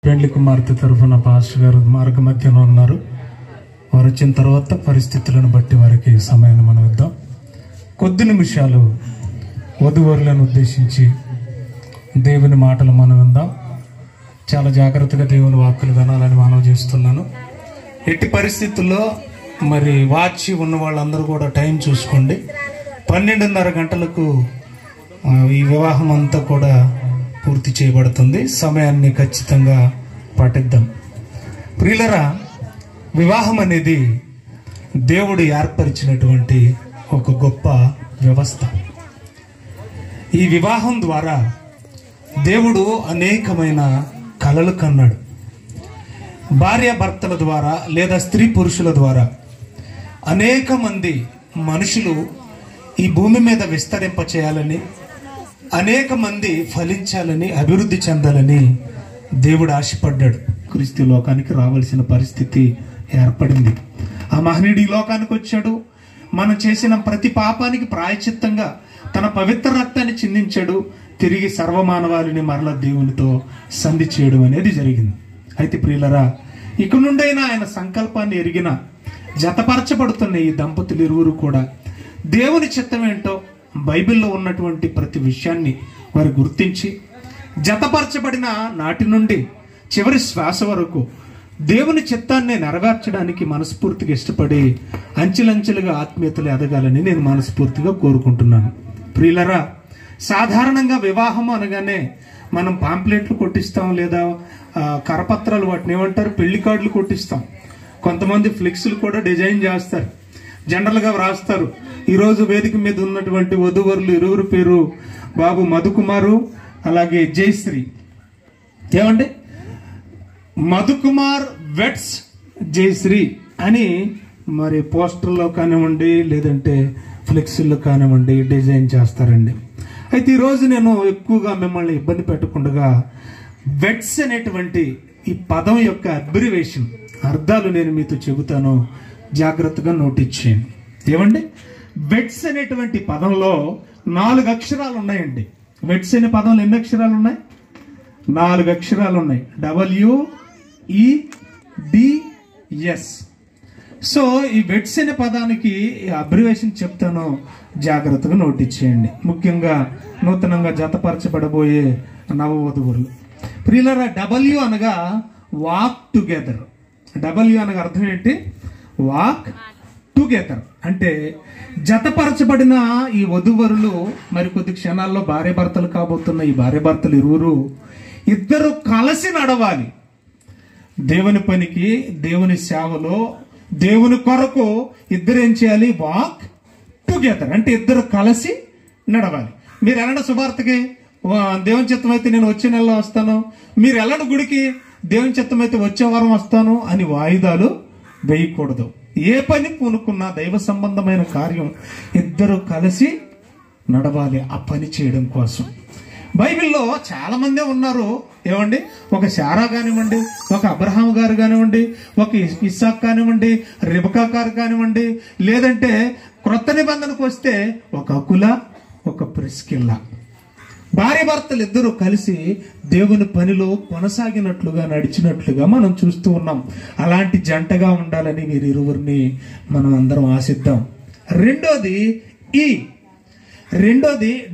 పెండ్లి కుమార్తె తరఫున పాస్టర్ గారు మార్గ మధ్యలో ఉన్నారు. వారు వచ్చిన తర్వాత పరిస్థితులను బట్టి వారికి సమయాన్ని మనం ఇద్దాం. కొద్ది నిమిషాలు వధువరులను ఉద్దేశించి దేవుని మాటలు మనం విందాం. చాలా జాగ్రత్తగా దేవుని వాక్కులు వినాలని మనవి చేస్తున్నాను. ఎట్టి పరిస్థితుల్లో మరి వాచి ఉన్న వాళ్ళందరూ కూడా టైం చూసుకోండి. 12:30 గంటలకు ఈ వివాహం అంతా కూడా పూర్తి చేయబడుతుంది. సమయాన్ని ఖచ్చితంగా పాటిద్దాం. ప్రియులరా, వివాహం అనేది దేవుడు ఏర్పరిచినటువంటి ఒక గొప్ప వ్యవస్థ. ఈ వివాహం ద్వారా దేవుడు అనేకమైన కలలు కన్నాడు. భార్యాభర్తల ద్వారా లేదా స్త్రీ పురుషుల ద్వారా అనేక మంది మనుషులు ఈ భూమి మీద విస్తరింప చేయాలని, అనేక మంది ఫలించాలని, అభివృద్ధి చెందాలని దేవుడు ఆశపడ్డాడు. క్రీస్తు లోకానికి రావాల్సిన పరిస్థితి ఏర్పడింది. ఆ మహనీయుడు ఈ లోకానికి వచ్చాడు. మనం చేసిన ప్రతి పాపానికి ప్రాయశ్చిత్తంగా తన పవిత్ర రక్తాన్ని చిందించాడు. తిరిగి సర్వమానవాళిని మరల దేవునితో సంధి చేయడం అనేది జరిగింది. అయితే ప్రియులరా, ఇక నుండైనా ఆయన సంకల్పాన్ని ఎరిగిన జతపరచబడుతున్న ఈ దంపతులు ఇరువురు కూడా దేవుని చిత్తం ఏంటో బైబిల్లో ఉన్నటువంటి ప్రతి విషయాన్ని వారు గుర్తించి జతపరచబడిన నాటి నుండి చివరి శ్వాస వరకు దేవుని చిత్తాన్ని నెరవేర్చడానికి మనస్ఫూర్తిగా ఇష్టపడి అంచెలంచెలుగా ఆత్మీయతలు ఎదగాలని నేను మనస్ఫూర్తిగా కోరుకుంటున్నాను. ప్రియులరా, సాధారణంగా వివాహం అనగానే మనం పాంప్లెట్లు కొట్టిస్తాం, లేదా కరపత్రాలు, వాటిని ఏమంటారు, పెళ్లి కార్డులు కొట్టిస్తాం. కొంతమంది ఫ్లెక్స్లు కూడా డిజైన్ చేస్తారు, జనరల్గా వ్రాస్తారు. ఈరోజు వేదిక మీద ఉన్నటువంటి వధువరులు ఇరువురు పేరు బాబు మధుకుమారు, అలాగే జయశ్రీ. ఏమండి, మధుకుమార్ వెట్స్ జయశ్రీ అని మరి పోస్టర్లో కానివ్వండి, లేదంటే ఫ్లెక్సీల్లో కానివ్వండి డిజైన్ చేస్తారండి. అయితే ఈరోజు నేను ఎక్కువగా మిమ్మల్ని ఇబ్బంది పెట్టకుండా వెట్స్ అనేటువంటి ఈ పదం యొక్క అబ్రివేషన్ అర్థాలు నేను మీతో చెబుతాను, జాగ్రత్తగా నోటీస్ చేయండి. ఏమండి, వెట్స్ అనేటువంటి పదంలో 4 అక్షరాలు ఉన్నాయండి. వెట్స్ అనే పదంలో ఎన్ని అక్షరాలు ఉన్నాయి? 4 అక్షరాలు ఉన్నాయి. WEDS. సో ఈ వెట్స్ అనే పదానికి అబ్రివేషన్ చెప్తాను, జాగ్రత్తగా నోటీస్ చేయండి. ముఖ్యంగా నూతనంగా జతపరచబడబోయే నవవధువులు. ప్రియులరా, W అనగా వాక్ టుగెదర్. W అనగా అర్థం ఏంటి? వాక్ టుగెదర్ అంటే జతపరచబడిన ఈ వధువరులు మరి కొద్ది క్షణాల్లో భార్యాభర్తలు కాబోతున్న ఈ భార్యాభర్తలు ఇరువురు ఇద్దరు కలిసి నడవాలి. దేవుని పనికి, దేవుని సేవలో, దేవుని కొరకు ఇద్దరు ఏం చేయాలి? వాక్ టుగెదర్ అంటే ఇద్దరు కలిసి నడవాలి. మీరు వెళ్ళండి సువార్తకి, దేవుని చిత్తం అయితే నేను వచ్చే నెలలో వస్తాను, మీరు వెళ్ళండి గుడికి, దేవుని చిత్తం అయితే వచ్చే వారం వస్తాను అని వాయిదాలు వేయకూడదు. ఏ పని పూనుకున్నా దైవ సంబంధమైన కార్యం ఇద్దరు కలిసి నడవాలి ఆ పని చేయడం కోసం. బైబిల్లో చాలా మందే ఉన్నారు. ఏమండి, ఒక శారా కానివ్వండి, ఒక అబ్రహాం గారు కానివ్వండి, ఒక ఇస్సాక్ కానివ్వండి, రిబకా గారు కానివ్వండి, లేదంటే క్రొత్త నిబంధనకు వస్తే ఒక అకుల, ఒక ప్రిస్కిల్లా, భార్యాభర్తలు ఇద్దరు కలిసి దేవుని పనిలో కొనసాగినట్లుగా, నడిచినట్లుగా మనం చూస్తూ ఉన్నాం. అలాంటి జంటగా ఉండాలని వీరిరువురిని మనం అందరం ఆశిద్దాం. రెండోది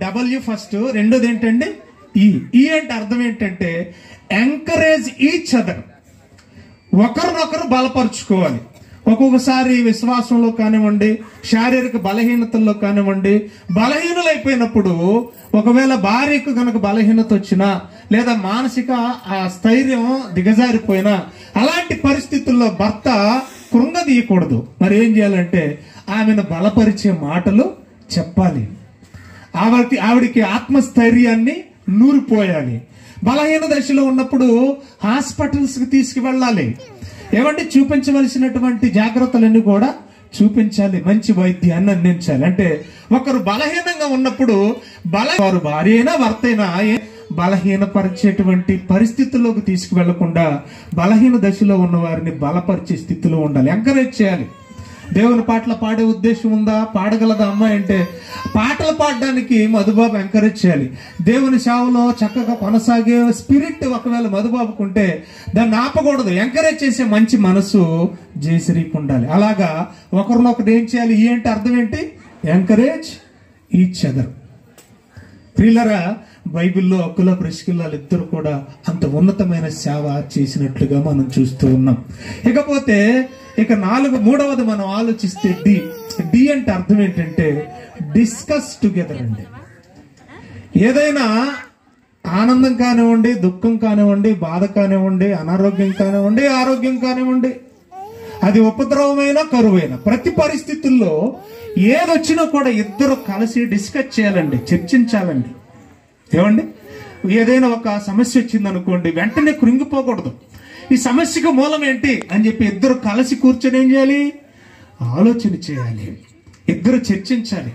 W ఫస్ట్, రెండోది ఏంటంటే ఈ అంటే అర్థం ఏంటంటే ఎంకరేజ్ ఈచ్ అదర్. ఒకరినొకరు బలపరుచుకోవాలి. ఒక్కొక్కసారి విశ్వాసంలో కానివ్వండి, శారీరక బలహీనతల్లో కానివ్వండి, బలహీనులైపోయినప్పుడు ఒకవేళ భార్యకు కనుక బలహీనత వచ్చినా, లేదా మానసిక స్థైర్యం దిగజారిపోయినా, అలాంటి పరిస్థితుల్లో భర్త కృంగదీయకూడదు. మరి ఏం చేయాలంటే ఆమెను బలపరిచే మాటలు చెప్పాలి. ఆవిడికి ఆత్మస్థైర్యాన్ని నూరిపోయాలి. బలహీన దశలో ఉన్నప్పుడు హాస్పిటల్స్కి తీసుకువెళ్ళాలి. ఏమంటే చూపించవలసినటువంటి జాగ్రత్తలన్నీ కూడా చూపించాలి, మంచి వైద్యాన్ని అందించాలి. అంటే ఒకరు బలహీనంగా ఉన్నప్పుడు వారు భార్య అయినా భర్త అయినా బలహీనపరిచేటువంటి పరిస్థితుల్లోకి తీసుకువెళ్లకుండా బలహీన దశలో ఉన్న వారిని బలపరిచే స్థితిలో ఉండాలి, ఎంకరేజ్ చేయాలి. దేవుని పాటలు పాడే ఉద్దేశం ఉందా? పాడగలదా అమ్మాయి అంటే పాటలు పాడడానికి మధుబాబు ఎంకరేజ్ చేయాలి. దేవుని సేవలో చక్కగా కొనసాగే స్పిరిట్ ఒకవేళ మధుబాబుకు ఉంటే దాన్ని ఆపకూడదు. ఎంకరేజ్ చేసే మంచి మనసు జయశ్రీకి ఉండాలి. అలాగా ఒకరినొకరు ఏం చేయాలి? ఈ అంటే అర్థం ఏంటి? Encourage each other. ప్రియులరా, బైబిల్లో అకుల ప్రిస్కిల్లాలు ఇద్దరు కూడా అంత ఉన్నతమైన సేవ చేసినట్లుగా మనం చూస్తూ ఉన్నాం. ఇకపోతే ఇక మూడవది మనం ఆలోచిస్తే డి అంటే అర్థం ఏంటంటే డిస్కస్ టుగెదర్ అండి. ఏదైనా ఆనందం కానివ్వండి, దుఃఖం కానివ్వండి, బాధ కానివ్వండి, అనారోగ్యం కానివ్వండి, ఆరోగ్యం కానివ్వండి, అది ఉపద్రవమైన కరువైన ప్రతి పరిస్థితుల్లో ఏదొచ్చినా కూడా ఇద్దరు కలిసి డిస్కస్ చేయాలండి, చర్చించాలండి. ఏమండి, ఏదైనా ఒక సమస్య వచ్చింది అనుకోండి, వెంటనే కృంగిపోకూడదు. ఈ సమస్యకు మూలం ఏంటి అని చెప్పి ఇద్దరు కలిసి కూర్చొని ఏం చేయాలి? ఆలోచన చేయాలి, ఇద్దరు చర్చించాలి.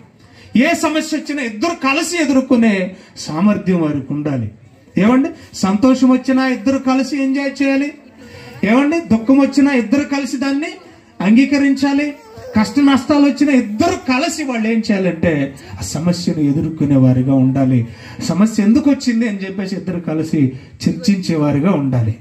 ఏ సమస్య వచ్చినా ఇద్దరు కలిసి ఎదుర్కొనే సామర్థ్యం వారికి ఉండాలి. ఏమండి, సంతోషం వచ్చినా ఇద్దరు కలిసి ఎంజాయ్ చేయాలి. ఏమండి, దుఃఖం వచ్చినా ఇద్దరు కలిసి దాన్ని అంగీకరించాలి. కష్ట నష్టాలు వచ్చిన ఇద్దరు కలిసి వాళ్ళు ఏం చేయాలంటే ఆ సమస్యను ఎదుర్కొనే వారిగా ఉండాలి. సమస్య ఎందుకు వచ్చింది అని చెప్పేసి ఇద్దరు కలిసి చర్చించేవారిగా ఉండాలి.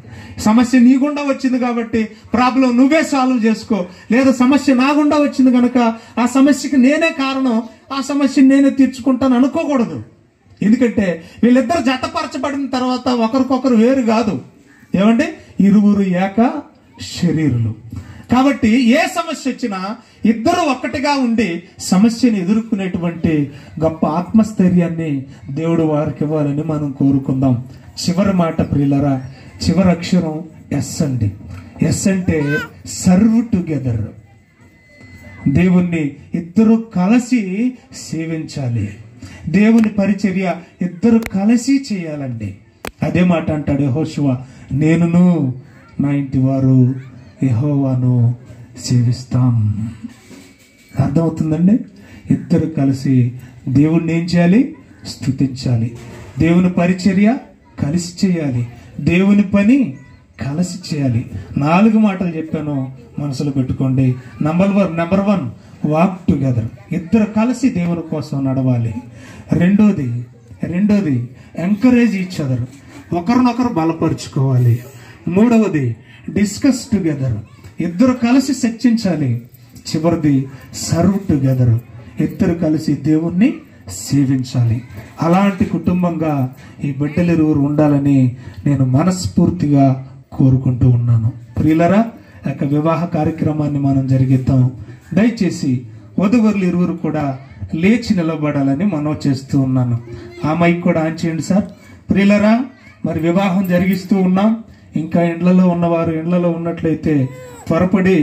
సమస్య నీ గుండా వచ్చింది కాబట్టి ప్రాబ్లం నువ్వే సాల్వ్ చేసుకో, లేదా సమస్య నా గుండా వచ్చింది కనుక ఆ సమస్యకి నేనే కారణం, ఆ సమస్యను నేనే తీర్చుకుంటాను అనుకోకూడదు. ఎందుకంటే వీళ్ళిద్దరు జతపరచబడిన తర్వాత ఒకరికొకరు వేరు కాదు. ఏమంటే ఇరువురు ఏక శరీరులు. కాబట్టి ఏ సమస్య వచ్చినా ఇద్దరు ఒక్కటిగా ఉండి సమస్యను ఎదుర్కొనేటువంటి గొప్ప ఆత్మస్థైర్యాన్ని దేవుడు వారికి ఇవ్వాలని మనం కోరుకుందాం. చివరి మాట ప్రియులరా, చివరి అక్షరం ఎస్ అండి. ఎస్ అంటే సర్వ్ టుగెదర్. దేవుణ్ణి ఇద్దరు కలిసి సేవించాలి. దేవుని పరిచర్య ఇద్దరు కలిసి చేయాలండి. అదే మాట అంటాడు యెహోషువ, నేనును నా ఇంటి వారు యెహోవాను సేవిస్తాం. అర్థమవుతుందండి? ఇద్దరు కలిసి దేవుణ్ణి ఏం చేయాలి? స్తుతించాలి. దేవుని పరిచర్య కలిసి చేయాలి, దేవుని పని కలిసి చేయాలి. 4 మాటలు చెప్పాను, మనసులో పెట్టుకోండి. Number one walk together. ఇద్దరు కలిసి దేవుని కోసం నడవాలి. రెండోది ఎంకరేజ్ ఈచ్ అదర్. ఒకరినొకరు బలపరుచుకోవాలి. మూడవది డిస్కస్ టుగెదర్. ఇద్దరు కలిసి చర్చించాలి. చివరిది సర్వ్ టుగెదర్. ఇద్దరు కలిసి దేవుణ్ణి సేవించాలి. అలాంటి కుటుంబంగా ఈ బిడ్డలిరువురు ఉండాలని నేను మనస్ఫూర్తిగా కోరుకుంటూ ఉన్నాను. ప్రియులరా, యొక్క వివాహ కార్యక్రమాన్ని మనం జరిగిద్దాం. దయచేసి వధువరులు ఇరువురు కూడా లేచి నిలబడాలని మనవి చేస్తూ ఉన్నాను. ఆ మైక్ కూడా ఆన్ చేయండి సార్. ప్రియులరా, మరి వివాహం జరిగిస్తూ ఉన్నాం. ఇంకా ఇండ్లలో ఉన్నవారు ఇండ్లలో ఉన్నట్లయితే త్వరపడి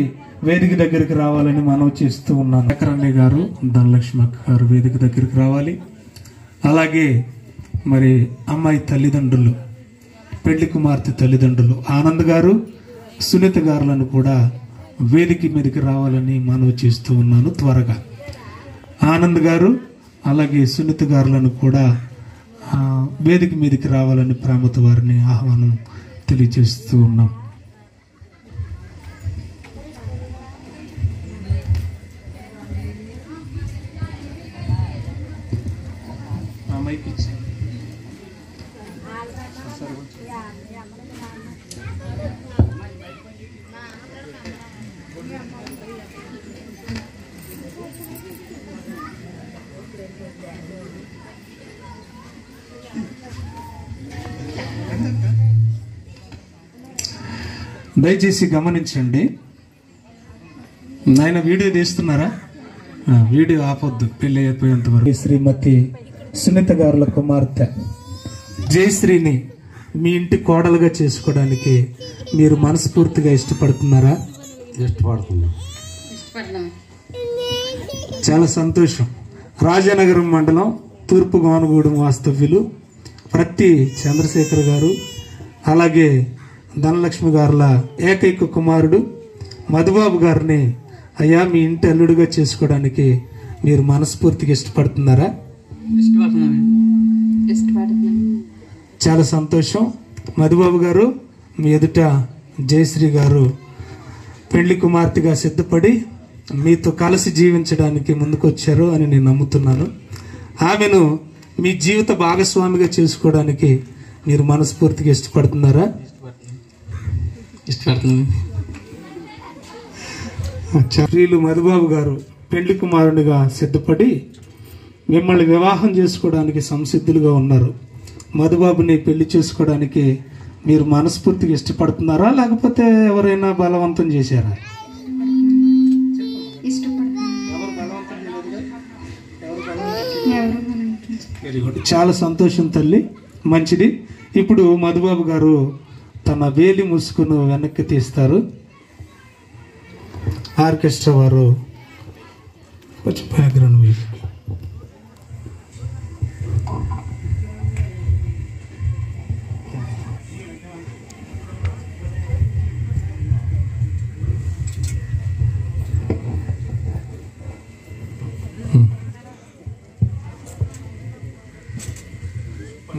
వేదిక దగ్గరికి రావాలని మనవి చేస్తూ ఉన్నాను. చక్రన్నయ్య గారు, ధనలక్ష్మి అక్క గారు వేదిక దగ్గరికి రావాలి. అలాగే మరి అమ్మాయి తల్లిదండ్రులు, పెళ్లి కుమార్తె తల్లిదండ్రులు ఆనంద్ గారు, సునీత గారులను కూడా వేదిక మీదకి రావాలని మనవి చేస్తూ ఉన్నాను. త్వరగా ఆనంద్ గారు అలాగే సునీత గారులను కూడా వేదిక మీదకి రావాలని ప్రేమతో వారిని ఆహ్వానం తెలియజేస్తూ ఉన్నాం. దయచేసి గమనించండి. నాయన వీడియో తీస్తున్నారా? వీడియో ఆపొద్దు పెళ్లి అయిపోయేంత వరకు. శ్రీమతి సునీత గారుల కుమార్తె జయశ్రీని మీ ఇంటి కోడలుగా చేసుకోవడానికి మీరు మనస్ఫూర్తిగా ఇష్టపడుతున్నారా? ఇష్టపడుతున్నాం. చాలా సంతోషం. రాజానగరం మండలం తూర్పు గోనగూడెం వాస్తవ్యులు ప్రతి చంద్రశేఖర్ గారు అలాగే ధనలక్ష్మి గారుల ఏకైక కుమారుడు మధుబాబు గారిని అయ్యా మీ ఇంటి అల్లుడిగా చేసుకోవడానికి మీరు మనస్ఫూర్తిగా ఇష్టపడుతున్నారా? చాలా సంతోషం. మధుబాబు గారు, మీ ఎదుట జయశ్రీ గారు పెళ్లి కుమార్తెగా సిద్ధపడి మీతో కలిసి జీవించడానికి ముందుకొచ్చారు అని నేను నమ్ముతున్నాను. ఆమెను మీ జీవిత భాగస్వామిగా చేసుకోవడానికి మీరు మనస్ఫూర్తిగా ఇష్టపడుతున్నారా? ఇష్టపడుతుంది. వీళ్ళు మధుబాబు గారు పెళ్లి కుమారునిగా సిద్ధపడి మిమ్మల్ని వివాహం చేసుకోవడానికి సంసిద్ధులుగా ఉన్నారు. మధుబాబుని పెళ్లి చేసుకోవడానికి మీరు మనస్ఫూర్తిగా ఇష్టపడుతున్నారా, లేకపోతే ఎవరైనా బలవంతం చేశారా? వెరీ గుడ్, చాలా సంతోషం తల్లి, మంచిది. ఇప్పుడు మధుబాబు గారు తన వేలి ముసుగును వెనక్కి తీస్తారు. ఆర్కెస్ట్రా వారు కొంచెం బ్యాక్గ్రౌండ్ మ్యూజిక్.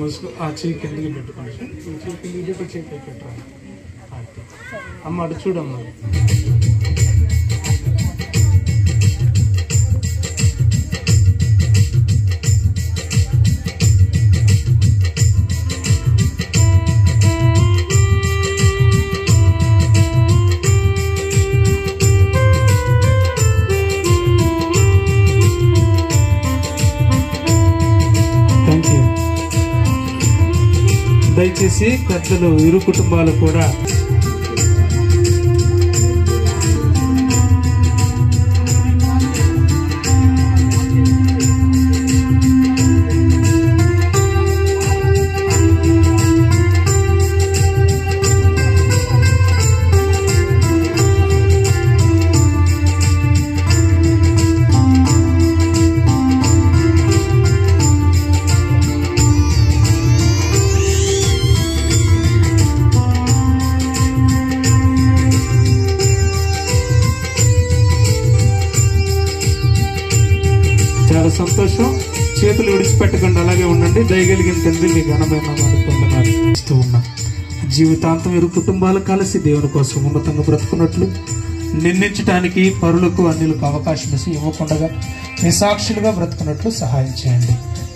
ముసుగు ఆ చెయ్యి కిందకి పెట్టుకోండి. చెయ్యి కిందకి పెట్టి చెయ్యి పెట్టరా అమ్మ, అటు చూడమ్మా. దయచేసి పెద్దలు ఇరు కుటుంబాలు కూడా చాలా సంతోషం. చేతులు విడిచిపెట్టకుండా అలాగే ఉండండి. దయగలిగిన తండ్రి మీ ఘనమైన ఇస్తూ ఉన్నా జీవితాంతం ఇరు కుటుంబాలు కలిసి దేవుని కోసం ఉన్నతంగా బ్రతుకున్నట్లు, నిందించడానికి పరులకు అన్యులకు అవకాశం ఇవ్వకుండా నిసాక్షులుగా బ్రతుకున్నట్లు సహాయం చేయండి.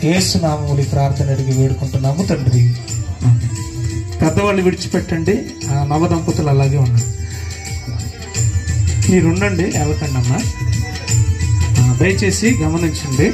యేసు నామములో ప్రార్థన అడిగి వేడుకుంటున్నాము తండ్రి. పెద్దవాళ్ళు విడిచిపెట్టండి, నవదంపతులు అలాగే ఉండండి. మీరుండండి, వెళ్ళకండి అమ్మా. దయచేసి గమనించండి.